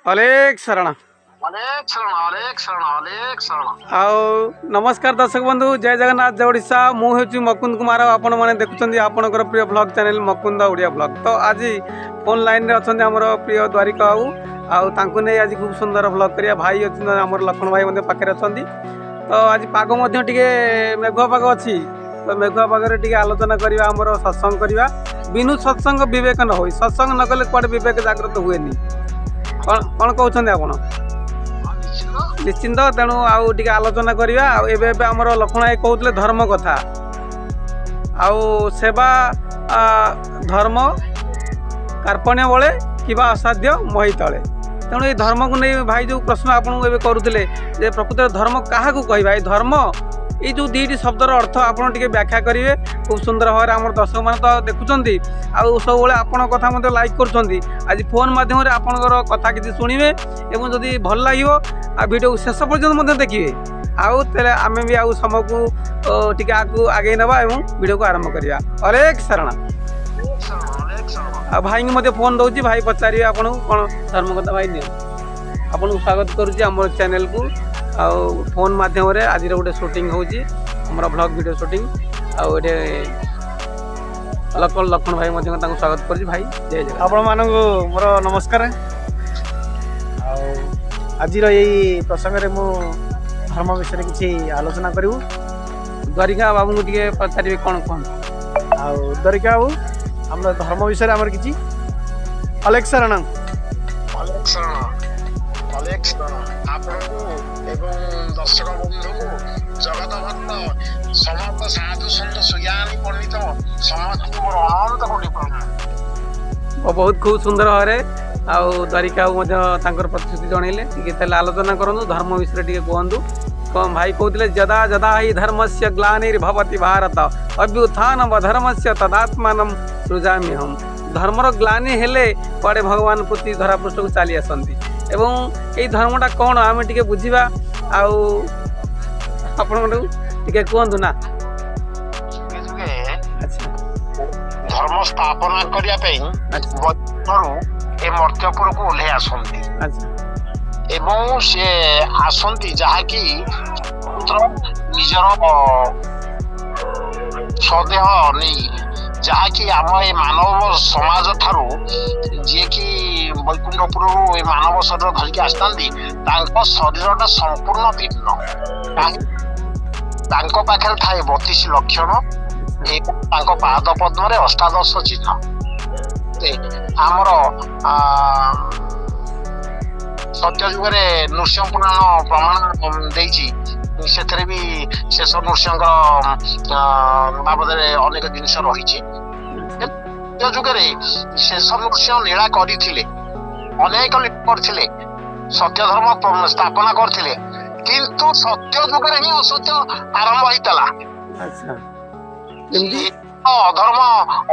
अलेख शरण आओ नमस्कार दर्शक बंधु जय जगन्नाथ जय ओडिशा मुझे मकुंद कुमार आपण मैंने देखुं आपणकर प्रिय blog channel Mukund Odia blog. तो आज फोन लाइन रे अच्छा आमर प्रिय द्वारिका बाबू आउ नहीं आज खूब सुंदर ब्लॉग करिया भाई अच्छे आम लक्ष्मण भाई पाखे अच्छा। तो आज पाग मेघुआ पाग अच्छी तो मेघुआ पागे टे आलोचना करवा आमर सत्संग करवा बिनु सत्संग विवेक न हो सत्संग न कले कुआडे विवेक जागृत हुए कौन कहते आप निश्चिंत तेणु आउ टे आलोचना करवा आम लक्ष्मण भाई कहते धर्म कथा आउ सेवा धर्म कार्पण्य बले कि असाध्य मही तले तेणु ये धर्म को नहीं भाई जो प्रश्न आपको करुले प्रकृत धर्म क्या कहवा ये धर्म ये जो दुईटी शब्दर अर्थ आप व्याख्या करेंगे खूब सुंदर भाव में आम दर्शक मैंने तो देखुं आउ सब आपण कथा मत लाइक कर आज फोन मध्यम आपणकर कथा किसी शुणे और जदि भल लगे वीडियो शेष पर्यटन देखिए आउ तेरे आम भी आउ समय को टी आगे नवा वीडियो को आरंभ करवा। अलेख शरण आ भाई मत फोन दूसरी भाई पचारे आपन कौन धर्म कथा भाई नि आपन स्वागत करुच्ची आम चैनल को आउ फोन मध्यम आज गोटे शूटिंग होमर ब्लॉग वीडियो शूटिंग आउे लक्ष्मण भाई मध्य स्वागत कर भाई जय जय आपण मानक मोर नमस्कार। आज यही प्रसंग मु धर्म विषय किसी आलोचना करूँ। द्वारिका बाबू को टे पचारे कौन कौन आउ द्वारिका बाबू आम धर्म विषय आमर किसी अलेख शरण दर्शक बंधु जगत भक्त समस्त साधु सन्त सुज्ञानी पंडित समस्त अनंत कोटि प्रणाम। बहुत खूब सुंदर भाव आउ द्वारिका प्रतिश्रुति जनइले आलोचना करूँ धर्म विषय टे कहतु कौन भाई कहते जदा जदा ही धर्म से ग्लानिर्भवति भारत अभ्युत्थान धर्म से तदात्मान सृजामी हम धर्मर ग्लानि हेले कड़े भगवान प्रति धरापृष्ठ को चली आसती एवं ये धर्मटा कौन आम टे बुझा आपण टे कहतु ना धर्म स्थापना करने मर्त्यपुर को ओह्लै आसती एवं से आसती जहाँकि निजर स्वदेह नहीं जहाँकि आम ए मानव समाज ठारू जी कि वैकुंठपुर ए मानव शरीर धरिकी आसता शरीर संपूर्ण भिन्न पाखे थाए 32 लक्षण पाद पद्म अष्टादश चिन्ह आमर सत्य जुगे नृसिंह पुराण प्रमाण देछि से भी शेष नृसिंह बाबद अनेक जिनस रही जुगे शेष नृसिंह लीला करते अनेक करते सत्य धर्म स्थापना करते किंतु सत्य जुगे ही असत्य आरंभ होता अधर्म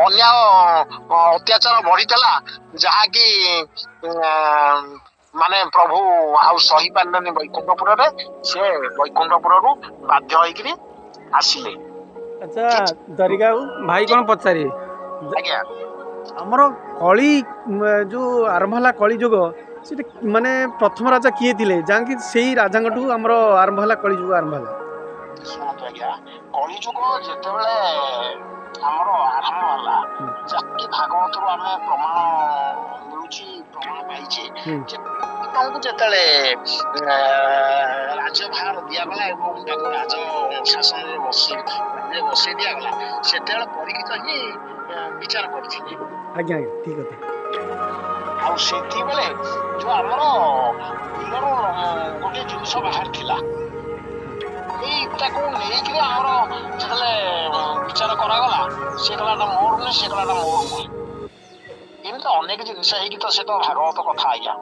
अन्याय अत्याचार बढ़ीला जहाँकि माने प्रभु आउ सही पारे वैकुंठपुर से वैकुंठपुर बाध्य होकर आसिले। अच्छा द्वारिका भाई कौन पचारे आज्ञा आमर कली जो आरंभ है कली जुग से माने प्रथम राजा किए थे जहाँकि से राजा आमर आरंभ है कली जुग आरंभ है शुणु आज्ञा कली जुग जिते आमर आरंभ है जहाँकि भागवत आम प्रमाण मिलूँ प्रमाण पाइचे जिते राज्यभार दिगला राज शासन बसई दिगला से परीक्षित ही विचार करते आज्ञा ठीक है बेले जो आमर बिलर गोटे जिनस बाहर थिला नहीं आमर जो विचार करागला से कलाटा मोर नुहे से कलाटा मोर नुहे एमती अनेक जिनस तो से तो भागवत कथा आज्ञा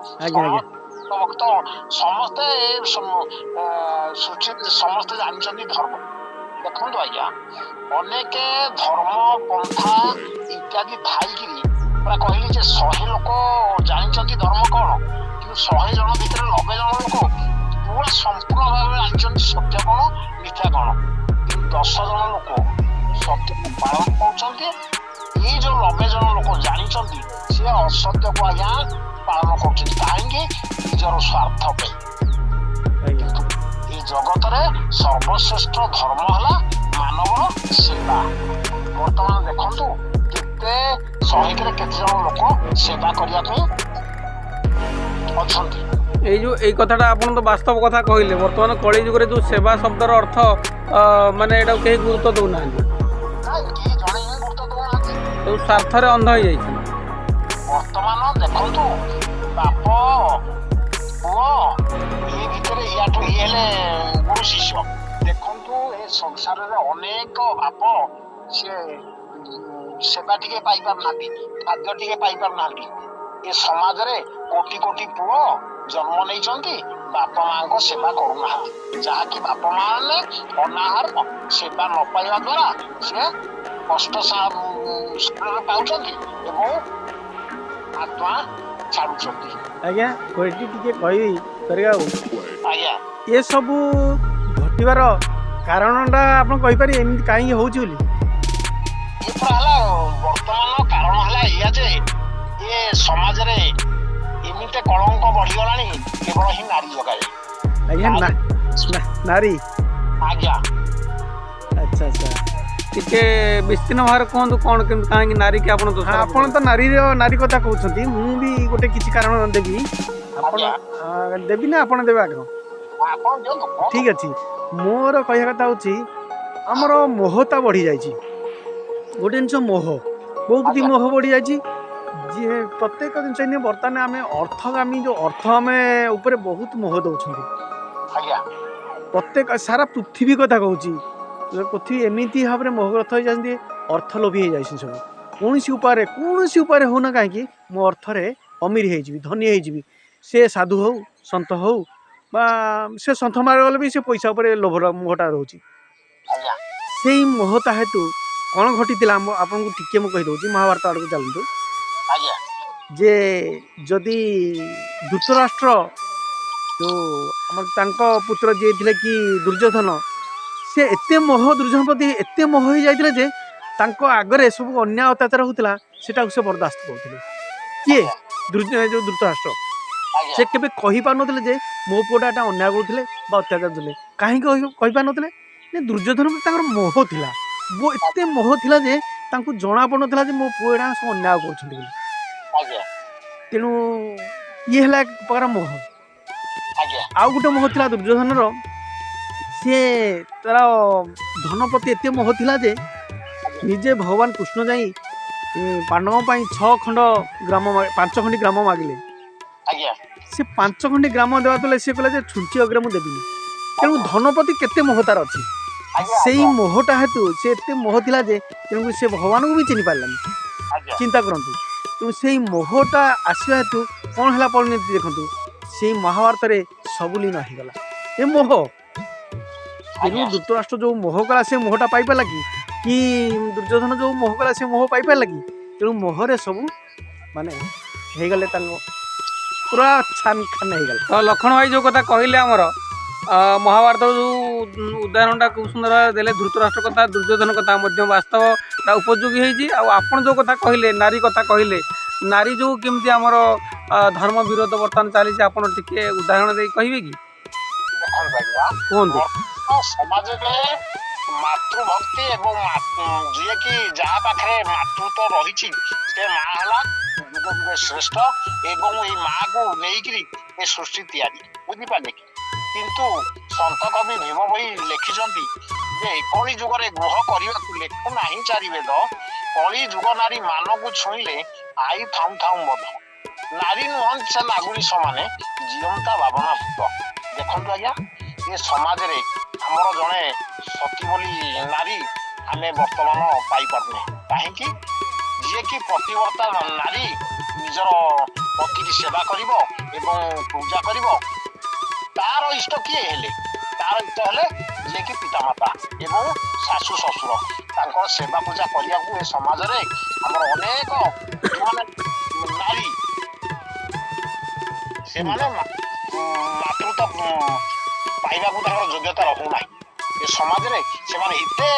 तो समस्ते समस्ते जानते धर्म देखु आज्ञा अनेक धर्म पंथा इत्यादि थाई पूरा कहली 100 लोक जानते धर्म कौन कि 100 जन भर 90 जन लोक पूरा संपूर्ण भाव जानते सत्य कौन मिथ्या कौन कि 10 जन लोक सत्य को पालन कर ये जो 90 जन लोक जानते सी असत्य को आज्ञा पालन कर ନିଜର ସ୍ୱାର୍ଥ ପାଇଁ। ଆଜ୍ଞା এই জগତରେ ସର୍ବଶ୍ରେଷ୍ଠ ଧର୍ମ ହେଲା ମାନବର ସେବା। ବର୍ତ୍ତମାନ ଦେଖନ୍ତୁ କେତେ ଶହେକରେ କେତେ ଜଣ ଲୋକ ସେବା କରିବା ପାଇଁ ଅଛନ୍ତି। ଏଇ କଥାଟା ଆପଣ ତ ବାସ୍ତବ କଥା କହିଲେ। ବର୍ତ୍ତମାନ କଳି ଯୁଗରେ ଯେଉଁ ସେବା ଶବ୍ଦର ଅର୍ଥ ମାନେ ଏଟାକୁ କେହି ଗୁରୁତ୍ୱ ଦେଉନାହାନ୍ତି, କିଏ ଜଣେ ହିଁ ଗୁରୁତ୍ୱ ଦଉନାହାନ୍ତି। ସବୁ ସ୍ୱାର୍ଥରେ ଅନ୍ଧ ହେଇଯାଇଛି। ବର୍ତ୍ତମାନ ଦେଖନ୍ତୁ ବାପ ପୁଅ ଏ ଭିତରେ ୟାଠୁ ଇଏ ହେଲେ ଗୁରୁ ଶିଷ୍ୟ। ଦେଖନ୍ତୁ ଏ ସଂସାରରେ ଅନେକ ବାପ ସିଏ ସେବା ଟିକେ ପାଇପାରୁନାହାନ୍ତି, ଖାଦ୍ୟ ଟିକେ ପାଇପାରୁନାହାନ୍ତି। ଏ ସମାଜରେ କୋଟି କୋଟି ପୁଅ ଜନ୍ମ ନେଇଛନ୍ତି, ବାପା ମାଙ୍କ ସେବା କରୁନାହାନ୍ତି। ଯାହାକି ବାପା ମା ମାନେ ଅନାହାର ସେବା ନ ପାଇବା ଦ୍ୱାରା ସେ କଷ୍ଟ ଶରୀରରେ ପାଉଛନ୍ତି ଏବଂ ଆତ୍ମା ଛାଡୁଛନ୍ତି। ଆଜ୍ଞା ଏଠି ଟିକେ କହିବି କରିବା ଆଉ ଆଜ୍ଞା ଏସବୁ ଘଟିବାର କାରଣଟା ଆପଣ କହିପାରିବେ ଏମିତି କାହିଁକି ହେଉଛି ବୋଲି? ଇଏ ପୁରା ହେଲା ବର୍ତ୍ତମାନ କାରଣ ହେଲା ଏଇଆ ଯେ ଏ ସମାଜରେ ଏମିତି କଳଙ୍କ ବଢିଗଲାଣି କେବଳ ହିଁ ନାରୀ ଯୋଗାଏ। ଆଜ୍ଞା ନାରୀ ଆଜ୍ଞା ଆଚ୍ଛା ଆଚ୍ଛା ଟିକେ ବିସ୍ତୀର୍ଣ୍ଣ ଭାବରେ କୁହନ୍ତୁ କ'ଣ କେମିତି କାହିଁକି ନାରୀକି ଆପଣ ଦୋଷ ଆପଣ ତ ନାରୀ କଥା କହୁଛନ୍ତି, ମୁଁ ବି ଗୋଟେ କିଛି କାରଣ ଦେବି। ଆପଣ ଦେବି ନା ଆପଣ ଦେବେ ଆଗ? ଆପଣ ଦିଅନ୍ତୁ। ଠିକ୍ ଅଛି, ମୋର କହିବା କଥା ହେଉଛି ଆମର ମୋହତା ବଢ଼ିଯାଇଛି। ଗୋଟେ ଜିନିଷ ମୋହ, ବହୁତ ମୋହ ବଢ଼ିଯାଇଛି। ଯିଏ ପ୍ରତ୍ୟେକ ଜିନିଷ ଏଇନେ ବର୍ତ୍ତମାନ ଆମେ ଅର୍ଥଗାମୀ ଯେଉଁ ଅର୍ଥ ଆମେ ଉପରେ ବହୁତ ମୋହ ଦେଉଛନ୍ତି। ଆଜ୍ଞା ପ୍ରତ୍ୟେକ ସାରା ପୃଥିବୀ କଥା କହୁଛି, ପୃଥିବୀ ଏମିତି ଭାବରେ ମୋହଗ୍ରସ୍ତ ହେଇଯାନ୍ତି, ଅର୍ଥ ଲୋଭୀ ହେଇଯାଇଛି ସବୁ। କୌଣସି ଉପାୟରେ ହଉନା କାହିଁକି ମୁଁ ଅର୍ଥରେ ଅମିର ହେଇଯିବି, ଧନୀ ହେଇଯିବି। ସେ ସାଧୁ ହଉ, ସନ୍ଥ ହଉ, ବା ସେ ସନ୍ଥ ମାର୍ଗ ଗଲେ ବି ସେ ପଇସା ଉପରେ ଲୋଭର ମୋହଟା ରହୁଛି। ଆଜ୍ଞା ସେଇ ମୋହତା ହେତୁ କ'ଣ ଘଟିଥିଲା ଆପଣଙ୍କୁ ଟିକେ ମୁଁ କହିଦେଉଛି। ମହାଭାରତ ଆଡ଼କୁ ଚାଲନ୍ତୁ। ଆଜ୍ଞା ଯେ ଯଦି ଧୃତରାଷ୍ଟ୍ର ଯେଉଁ ଆମର ତାଙ୍କ ପୁତ୍ର ଯିଏ ଥିଲେ କି ଦୁର୍ଯ୍ୟୋଧନ, ସେ ଏତେ ଦୁର୍ଯ୍ୟୋଧନ ପ୍ରତି ଏତେ ମୋହ ହେଇଯାଇଥିଲେ ଯେ ତାଙ୍କ ଆଗରେ ସବୁ ଅନ୍ୟାୟ ଅତ୍ୟାଚାର ହେଉଥିଲା, ସେଟାକୁ ସେ ବରଦାସ୍ତ କରୁଥିଲେ। କିଏ? ଯେଉଁ ଧୃତରାଷ୍ଟ୍ର। ସେ କେବେ କହିପାରୁନଥିଲେ ଯେ ମୋ ପୁଅଟା ଏଟା ଅନ୍ୟାୟ କରୁଥିଲେ ବା ଅତ୍ୟାଚାର କରୁଥିଲେ। କାହିଁକି କହିପାରୁନଥିଲେ? ଯେ ଦୁର୍ଯ୍ୟୋଧନ ତାଙ୍କର ମୋହ ଥିଲା, ଏତେ ମୋହ ଥିଲା ଯେ ତାଙ୍କୁ ଜଣା ପଡ଼ୁନଥିଲା ଯେ ମୋ ପୁଅ ଏଟା ସବୁ ଅନ୍ୟାୟ କରୁଛନ୍ତି ବୋଲି। ତେଣୁ ଇଏ ହେଲା ଏକ ପ୍ରକାର ମୋହ। ଆଉ ଗୋଟେ ମୋହ ଥିଲା ଦୁର୍ଯ୍ୟୋଧନର, ସିଏ ତାର ଧନ ପ୍ରତି ଏତେ ମୋହ ଥିଲା ଯେ ନିଜେ ଭଗବାନ କୃଷ୍ଣ ଯାଇ ପାଣ୍ଡବ ପାଇଁ 5 ଖଣ୍ଡି ଗ୍ରାମ ମାଗିଲେ। ସେ 5 ଖଣ୍ଡି ଗ୍ରାମ ଦେବା ତଳେ ସିଏ କହିଲା ଯେ ଛୁଞ୍ଚି ଅଗ୍ରେ ମୁଁ ଦେବିନି। ତେଣୁ ଧନ ପ୍ରତି କେତେ ମୋହ ତାର ଅଛି। ସେଇ ମୋହଟା ହେତୁ ସେ ଏତେ ମୋହ ଥିଲା ଯେ ତେଣୁ ସେ ଭଗବାନଙ୍କୁ ବି ଚିହ୍ନି ପାରିଲାନି। ଚିନ୍ତା କରନ୍ତୁ। ତେଣୁ ସେଇ ମୋହଟା ଆସିବା ହେତୁ କ'ଣ ହେଲା ପରିଣତି ଦେଖନ୍ତୁ, ସେଇ ମହାଭାରତରେ ସବୁ ଲୀନ ହେଇଗଲା ଏ ମୋହ। ତେଣୁ ଧୃତରାଷ୍ଟ୍ର ଯେଉଁ ମୋହ କଲା ସେ ମୋହଟା ପାଇପାରିଲା କି ଦୁର୍ଯ୍ୟୋଧନ ଯେଉଁ ମୋହ କଲା ସେ ମୋହ ପାଇପାରିଲା କି? ତେଣୁ ମୋହରେ ସବୁ ମାନେ ହେଇଗଲେ, ତାଙ୍କ ପୁରା ଛାନ ଖାନ ହେଇଗଲା। ତ ଲକ୍ଷ୍ମଣ ଭାଇ ଯେଉଁ କଥା କହିଲେ, ଆମର ମହାଭାରତ ଯେଉଁ ଉଦାହରଣଟା ଖୁବ୍ ସୁନ୍ଦର ଭାବରେ ଦେଲେ, ଧୃତରାଷ୍ଟ୍ର କଥା, ଦୁର୍ଯ୍ୟୋଧନ କଥା ମଧ୍ୟ ବାସ୍ତବଟା ଉପଯୋଗୀ ହେଇଛି। ଆଉ ଆପଣ ଯେଉଁ କଥା କହିଲେ, ନାରୀ କଥା କହିଲେ, ନାରୀ ଯେଉଁ କେମିତି ଆମର ଧର୍ମ ବିରୋଧ ବର୍ତ୍ତମାନ ଚାଲିଛି, ଆପଣ ଟିକେ ଉଦାହରଣ ଦେଇ କହିବେ କି? କୁହନ୍ତୁ। ସମାଜରେ ମାତୃଭକ୍ତି ଏବଂ ଯିଏକି ଯାହା ପାଖରେ ମାତୃତ୍ୱ ରହିଛି ସେ ମା ହେଲା ଯୁଗ ଯୁଗ ଶ୍ରେଷ୍ଠ ଏବଂ ଏଇ ମାକୁ ନେଇକିରି ଏ ସୃଷ୍ଟି ତିଆରି, ବୁଝିପାରିଲେ କି? କିନ୍ତୁ ସନ୍ଥ କବି ଭୀମ ଭୋଇ ଲେଖିଛନ୍ତି ଯେ କଳି ଯୁଗରେ ଗୃହ କରିବାକୁ ଲେଖୁ ନାହିଁ 4 ବେଦ, କଳି ଯୁଗ ନାରୀ ମାନକୁ ଛୁଇଁଲେ ଆଇ ଥାଉ ଥାଉ ବଧ, ନାରୀ ନୁହନ୍ତି ସେ ନାଗୁରୀ ସମାନେ ଜିଅନ୍ତା ଭାବନା ଭୂତ। ଦେଖନ୍ତୁ ଆଜ୍ଞା, ଏ ସମାଜରେ ଆମର ଜଣେ ସତୀ ବୋଲି ନାରୀ ଆମେ ବର୍ତ୍ତମାନ ପାଇପାରୁନେ। କାହିଁକି? ଯିଏକି ପ୍ରତିବର୍ତ୍ତା ନାରୀ ନିଜର ପତିକି ସେବା କରିବ ଏବଂ ପୂଜା କରିବ। ତାର ଇଷ୍ଟ କିଏ ହେଲେ? ତାର ଇଷ୍ଟ ହେଲେ ଯିଏକି ପିତାମାତା ଏବଂ ଶାଶୁ ଶ୍ୱଶୁର। ତାଙ୍କର ସେବା ପୂଜା କରିବାକୁ ଏ ସମାଜରେ ଆମର ଅନେକ ଯୋଉମାନେ ନାରୀ ସେମାନେ ମାତୃତ୍ୱ ପାଇବାକୁ ତାଙ୍କର ଯୋଗ୍ୟତା ରହୁନାହିଁ। ଏ ସମାଜରେ ସେମାନେ ଏତେ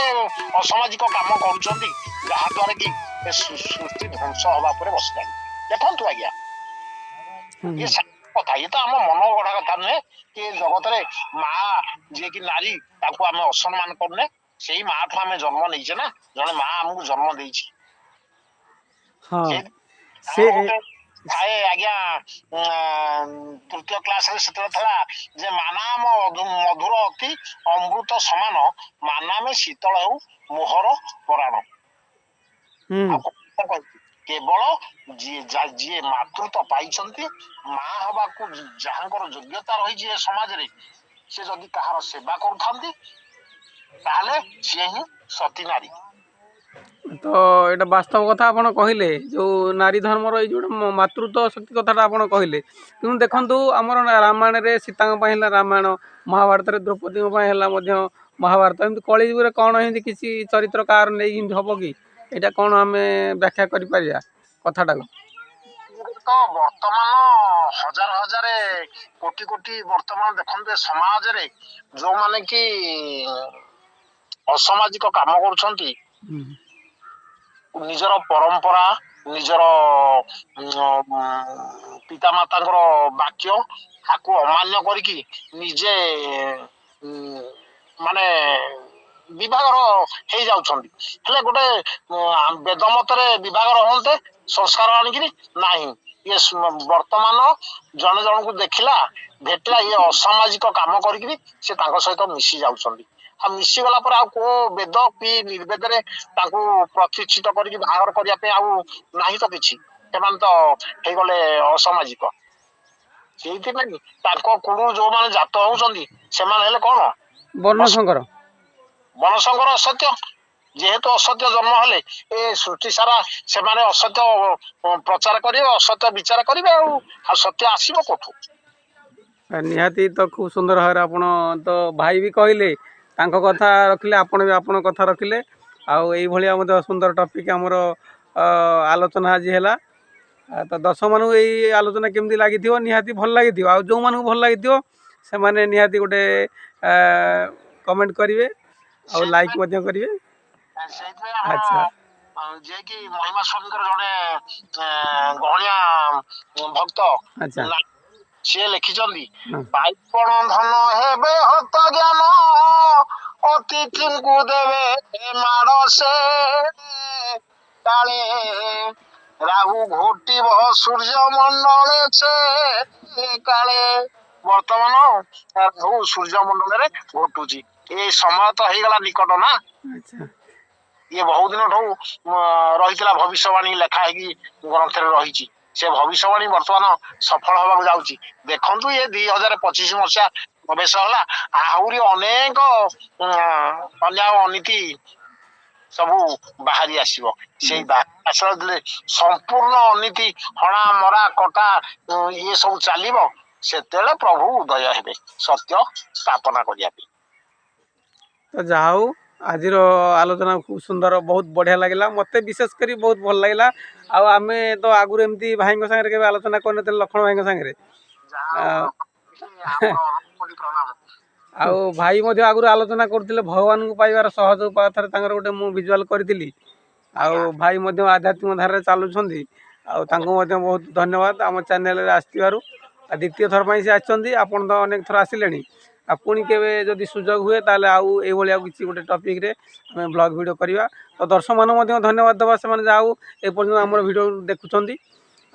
ଅସାମାଜିକ କାମ କରୁଛନ୍ତି ଯାହାଦ୍ୱାରା କି ଏ ସୃଷ୍ଟି ଧ୍ୱଂସ ହବା ଉପରେ ବସିଲାଣି। ଦେଖନ୍ତୁ ଆଜ୍ଞା, ଏ କଥା ଇଏ ତ ଆମ ମନ ଗଢା କଥା ନୁହେଁ କି ଜଗତରେ ମା ଯିଏକି ନାରୀ ତାକୁ ଆମେ ଅସମ୍ମାନ କରୁନେ। ସେଇ ମା ଠୁ ଆମେ ଜନ୍ମ ନେଇଛେ ନା, ଜଣେ ମା ଆମକୁ ଜନ୍ମ ଦେଇଛି। ହଁ ସେ ସେ ଆମର ଗୋଟେ ଥାଏ ଆଜ୍ଞା, ତୃତୀୟ କ୍ଲାସରେ ସେତେବେଳେ ଥିଲା ଯେ ମାନାମ ମଧୁର ଅତି ଅମୃତ ସମାନ, ମାନାମେ ଶୀତଳ ହେଉ ମୋହର ପରାଣ। ହୁଁ ଆଉ କଣ କହିବି, କେବଳ ଯିଏ ମାତୃତ୍ୱ ପାଇଛନ୍ତି, ମା ହବାକୁ ଯାହାଙ୍କର ଯୋଗ୍ୟତା ରହିଛି ଏ ସମାଜରେ, ସେ ଯଦି କାହାର ସେବା କରୁଥାନ୍ତି ତାହେଲେ ସିଏ ହିଁ ସତୀ ନାରୀ। ତ ଏଇଟା ବାସ୍ତବ କଥା ଆପଣ କହିଲେ, ଯେଉଁ ନାରୀ ଧର୍ମର ଏଇ ଯେଉଁଟା ମାତୃତ୍ୱ ଶକ୍ତି କଥାଟା ଆପଣ କହିଲେ। କିନ୍ତୁ ଦେଖନ୍ତୁ ଆମର ରାମାୟଣରେ ସୀତାଙ୍କ ପାଇଁ ହେଲା ରାମାୟଣ, ମହାଭାରତରେ ଦ୍ରୌପଦୀଙ୍କ ପାଇଁ ହେଲା ମଧ୍ୟ ମହାଭାରତ। ଏମିତି କଳିଯୁଗରେ କ'ଣ ଏମିତି କିଛି ଚରିତ୍ର କାହାର ନେଇକି ଏମିତି ହେବ କି? ଏଇଟା କ'ଣ ଆମେ ବ୍ୟାଖ୍ୟା କରିପାରିବା କଥାଟାକୁ? ତ ବର୍ତ୍ତମାନ ହଜାର ହଜାର କୋଟି କୋଟି ବର୍ତ୍ତମାନ ଦେଖନ୍ତୁ ଏ ସମାଜରେ ଯୋଉମାନେ କି ଅସାମାଜିକ କାମ କରୁଛନ୍ତି, ନିଜର ପରମ୍ପରା, ନିଜର ପିତାମାତାଙ୍କର ବାକ୍ୟ ତାକୁ ଅମାନ୍ୟ କରିକି ନିଜେ ମାନେ ବିଭାଘର ହେଇଯାଉଛନ୍ତି। ହେଲେ ଗୋଟେ ବେଦ ମତରେ ବିଭାଘର ହୁଅନ୍ତେ ସଂସ୍କାର ଆଣିକିରି, ନାହିଁ। ଇଏ ବର୍ତ୍ତମାନ ଜଣେ ଜଣଙ୍କୁ ଦେଖିଲା, ଭେଟିଲା, ଇଏ ଅସାମାଜିକ କାମ କରିକିରି ସେ ତାଙ୍କ ସହିତ ମିଶି ଯାଉଛନ୍ତି। ଆଉ ମିଶିଗଲା ପରେ ଆଉ କୋଉ ବେଦ କି ନିର୍ବେଦରେ ତାଙ୍କୁ ପ୍ରତିଷ୍ଠିତ କରିକି ବାହାଘର କରିବା ପାଇଁ ଆଉ ନାହିଁ ତ କିଛି। ସେମାନେ ତ ହେଇଗଲେ ଅସାମାଜିକ। ସେଇଥିପାଇଁ ତାଙ୍କ କୁଳରୁ ଯୋଉମାନେ ଜାତ ହଉଛନ୍ତି ସେମାନେ ହେଲେ କଣ, ବର୍ଣ୍ଣସଙ୍କର। ବଣସଙ୍କର ଅସତ୍ୟ। ଯେହେତୁ ଅସତ୍ୟ ଜନ୍ମ ହେଲେ ଏ ସୃଷ୍ଟି ସାରା ସେମାନେ ଅସତ୍ୟ ପ୍ରଚାର କରିବେ, ଅସତ୍ୟ ବିଚାର କରିବେ। ଆଉ ସତ୍ୟ ଆସିବ କୋଉଠୁ? ନିହାତି ତ ଖୁବ୍ ସୁନ୍ଦର ଭାବରେ ଆପଣ ତ ଭାଇ ବି କହିଲେ, ତାଙ୍କ କଥା ରଖିଲେ, ଆପଣ ବି ଆପଣଙ୍କ କଥା ରଖିଲେ। ଆଉ ଏଇଭଳିଆ ମଧ୍ୟ ସୁନ୍ଦର ଟପିକ୍ ଆମର ଆଲୋଚନା ଆଜି ହେଲା। ତ ଦର୍ଶକମାନଙ୍କୁ ଏଇ ଆଲୋଚନା କେମିତି ଲାଗିଥିବ, ନିହାତି ଭଲ ଲାଗିଥିବ। ଆଉ ଯେଉଁମାନଙ୍କୁ ଭଲ ଲାଗିଥିବ ସେମାନେ ନିହାତି ଗୋଟେ କମେଣ୍ଟ କରିବେ, ଆଉ ଲାଇକ୍ ମଧ୍ୟ କରିବେ। ସେଇଥିପାଇଁ ଆଚ୍ଛା ଆମର ଯିଏକି ମହିମା ସ୍ୱାମୀଙ୍କର ଜଣେ ଗହଣିଆ ଭକ୍ତ, ଆଚ୍ଛା ସିଏ ଲେଖିଛନ୍ତି, ହଁ ପାଇପଣ ଧନ ହେବେ ହତ ଜ୍ଞାନ, ଅତିଥିଙ୍କୁ ଦେବେ ମାଡ଼ ସେ, କାଳେ ରାହୁ ଘୋଟିବ ସୂର୍ଯ୍ୟ ମଣ୍ଡଳେ ସେ, କାଳେ। ବର୍ତ୍ତମାନ ରାହୁ ସୂର୍ଯ୍ୟ ମଣ୍ଡଳରେ ଘଟୁଛି। ଏଇ ସମୟ ତ ହେଇଗଲା ନିକଟ ନା। ଆଚ୍ଛା ଇଏ ବହୁ ଦିନଠୁ ରହିଥିଲା, ଭବିଷ୍ୟବାଣୀ ଲେଖା ହେଇକି ଗ୍ରନ୍ଥରେ ରହିଛି। ସେ ଭବିଷ୍ୟବାଣୀ ବର୍ତ୍ତମାନ ସଫଳ ହବାକୁ ଯାଉଛି। ଦେଖନ୍ତୁ, ଇଏ 2025 ମସିହା ପ୍ରବେଶ ହେଲା, ଆହୁରି ଅନେକ ଅନ୍ୟାୟ ଅନୀତି ସବୁ ବାହାରି ଆସିବ। ସେଇ ଆସିଲେ ସମ୍ପୂର୍ଣ୍ଣ ଅନୀତି, ହଣା ମରା କଟା ଇଏ ସବୁ ଚାଲିବ। ସେତେବେଳେ ପ୍ରଭୁ ଉଦୟ ହେବେ ସତ୍ୟ ସ୍ଥାପନା କରିବା ପାଇଁ। ତ ଯାହା ହଉ, ଆଜିର ଆଲୋଚନା ଖୁବ୍ ସୁନ୍ଦର, ବହୁତ ବଢ଼ିଆ ଲାଗିଲା। ମୋତେ ବିଶେଷ କରି ବହୁତ ଭଲ ଲାଗିଲା। ଆଉ ଆମେ ତ ଆଗରୁ ଏମିତି ଭାଇଙ୍କ ସାଙ୍ଗରେ କେବେ ଆଲୋଚନା କରିନଥିଲେ, ଲକ୍ଷ୍ମଣ ଭାଇଙ୍କ ସାଙ୍ଗରେ। ଯାହା ଆମର ପ୍ରଣାମ। ଆଉ ଭାଇ ମଧ୍ୟ ଆଗରୁ ଆଲୋଚନା କରୁଥିଲେ ଭଗବାନଙ୍କୁ ପାଇବାର ସହଜ ଉପାୟ, ଥରେ ତାଙ୍କର ଗୋଟେ ମୁଁ ଭିଜୁଆଲ୍ କରିଥିଲି। ଆଉ ଆଜ୍ଞା ଭାଇ ମଧ୍ୟ ଆଧ୍ୟାତ୍ମିକ ଧାରାରେ ଚାଲୁଛନ୍ତି। ଆଉ ତାଙ୍କୁ ମଧ୍ୟ ବହୁତ ଧନ୍ୟବାଦ ଆମ ଚ୍ୟାନେଲରେ ଆସିଥିବାରୁ। ଆଉ ଦ୍ୱିତୀୟ ଥର ପାଇଁ ସେ ଆସିଛନ୍ତି, ଆପଣ ତ ଅନେକ ଥର ଆସିଲେଣି। ଆଉ ପୁଣି କେବେ ଯଦି ସୁଯୋଗ ହୁଏ ତାହେଲେ ଆଉ ଏଇଭଳିଆ କିଛି ଗୋଟେ ଟପିକ୍ରେ ଆମେ ବ୍ଲଗ୍ ଭିଡ଼ିଓ କରିବା। ତ ଦର୍ଶକମାନଙ୍କୁ ମଧ୍ୟ ଧନ୍ୟବାଦ ଦେବା, ସେମାନେ ଯାହା ହଉ ଏପର୍ଯ୍ୟନ୍ତ ଆମର ଭିଡ଼ିଓ ଦେଖୁଛନ୍ତି।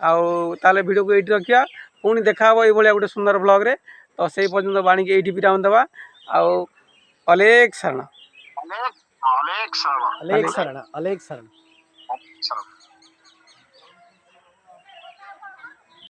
ଆଉ ତାହେଲେ ଭିଡ଼ିଓକୁ ଏଇଠି ରଖିବା, ପୁଣି ଦେଖା ହେବ ଏଇଭଳିଆ ଗୋଟେ ସୁନ୍ଦର ବ୍ଲଗ୍ରେ। ତ ସେଇ ପର୍ଯ୍ୟନ୍ତ ବାଣୀକି ଏଇଠି ବିରାମ ଦେବା। ଆଉ ଅଲେଖ ଶରଣ। ଅନେକ ଅନେକ ଶରଣ। ଅଲେଖ ଶରଣ, ଅଲେଖ ଶରଣ। ଶରଣ।